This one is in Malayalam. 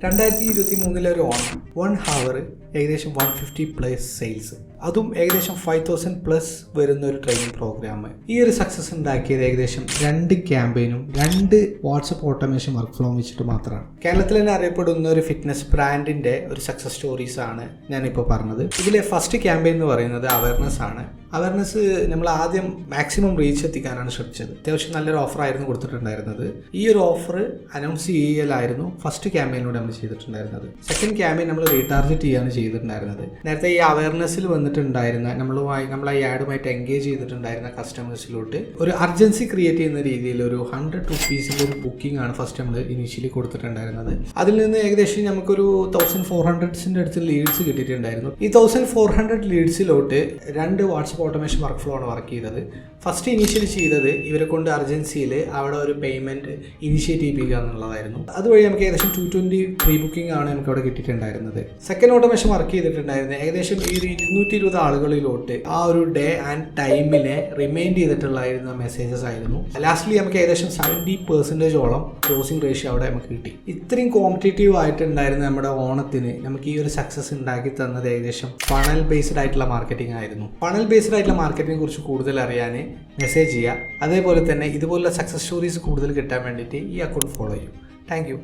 2023 ഒരു ഓണം 1 ഹവർ ഏകദേശം 150+ സെയിൽസ്, അതും ഏകദേശം 5000 പ്ലസ് വരുന്ന ഒരു ട്രെയിനിങ് പ്രോഗ്രാം. ഈ ഒരു സക്സസ് ഉണ്ടാക്കിയത് ഏകദേശം 2 ക്യാമ്പയിനും 2 വാട്സപ്പ് ഓട്ടോമേഷൻ വർക്ക് ഫ്ലോ വെച്ചിട്ട് മാത്രമാണ്. കേരളത്തിൽ തന്നെ അറിയപ്പെടുന്ന ഒരു ഫിറ്റ്നസ് ബ്രാൻഡിന്റെ ഒരു സക്സസ് സ്റ്റോറീസ് ആണ് ഞാനിപ്പോൾ പറഞ്ഞത്. ഇതിലെ ഫസ്റ്റ് ക്യാമ്പയിൻ എന്ന് പറയുന്നത് അവയർനെസ് ആണ്. അവയർനെസ് നമ്മൾ ആദ്യം മാക്സിമം റീച്ച് എത്തിക്കാനാണ് ശ്രമിച്ചത്. അത്യാവശ്യം നല്ലൊരു ഓഫർ ആയിരുന്നു കൊടുത്തിട്ടുണ്ടായിരുന്നത്. ഈ ഒരു ഓഫർ അനൗൺസ് ചെയ്യലായിരുന്നു ഫസ്റ്റ് ക്യാമ്പയിനിലൂടെ നമ്മൾ ചെയ്തിട്ടുണ്ടായിരുന്നത്. സെക്കൻഡ് ക്യാമ്പയിൻ നമ്മൾ റീടാർഗറ്റ് ചെയ്യാണ് ചെയ്തിട്ടുണ്ടായിരുന്നത്. നേരത്തെ ഈ അവയർനെസ്സിൽ വന്നിട്ടുണ്ടായിരുന്ന നമ്മൾ ഈ ആഡുമായിട്ട് എൻഗേജ് ചെയ്തിട്ടുണ്ടായിരുന്ന കസ്റ്റമേഴ്സിലോട്ട് ഒരു അർജൻസി ക്രിയേറ്റ് ചെയ്യുന്ന രീതിയിൽ ഒരു 100 റുപ്പീസിൻ്റെ ഒരു ബുക്കിംഗ് ആണ് ഫസ്റ്റ് നമ്മൾ ഇനീഷ്യലി കൊടുത്തിട്ടുണ്ടായിരുന്നത്. അതിൽ നിന്ന് ഏകദേശം നമുക്കൊരു 1400 അടുത്ത് ലീഡ്സ് കിട്ടിയിട്ടുണ്ടായിരുന്നു. ഈ 1400 ലീഡ്സിലോട്ട് 2 വാട്സപ്പ് ഓട്ടോമേഷൻ വർക്ക് ഫ്ലോ ആണ് വർക്ക് ചെയ്തത്. ഫസ്റ്റ് ഇനീഷ്യലി ചെയ്തത് ഇവരെ കൊണ്ട് അർജൻസിയിൽ അവിടെ ഒരു പേയ്മെന്റ് ഇനിഷ്യേറ്റ് ചെയ്യിപ്പിക്കുക എന്നുള്ളതായിരുന്നു. അതുവഴി നമുക്ക് ഏകദേശം 220 പ്രീ ബുക്കിംഗ് ആണ് നമുക്ക് അവിടെ കിട്ടിയിട്ടുണ്ടായിരുന്നത്. സെക്കൻഡ് ഓട്ടോമേഷൻ വർക്ക് ചെയ്തിട്ടുണ്ടായിരുന്നത് ഏകദേശം ഈ 220 ആളുകളിലോട്ട് ആ ഒരു ഡേ ആൻഡ് ടൈമിനെ റിമൈൻഡ് ചെയ്തിട്ടുള്ളായിരുന്ന മെസ്സേജസ് ആയിരുന്നു. ലാസ്റ്റ്ലി നമുക്ക് ഏകദേശം 70% ക്ലോസിംഗ് റേഷ്യോ അവിടെ നമുക്ക് കിട്ടി. ഇത്രയും കോമ്പറ്റേറ്റീവ് ആയിട്ടുണ്ടായിരുന്ന നമ്മുടെ ഓണത്തിന് നമുക്ക് ഈ ഒരു സക്സസ് ഉണ്ടാക്കി തന്നത് ഏകദേശം ഫണൽ ബേസ്ഡ് ആയിട്ടുള്ള മാർക്കറ്റിംഗ് ആയിരുന്നു. ഫണൽ ബേസ്ഡ് ആയിട്ടുള്ള മാർക്കറ്റിനെ കുറിച്ച് കൂടുതൽ അറിയാൻ മെസ്സേജ് ചെയ്യുക. അതേപോലെ തന്നെ ഇതുപോലുള്ള സക്സസ് സ്റ്റോറീസ് കൂടുതൽ കിട്ടാൻ വേണ്ടിയിട്ട് ഈ അക്കൗണ്ട് ഫോളോ ചെയ്യും. Thank you.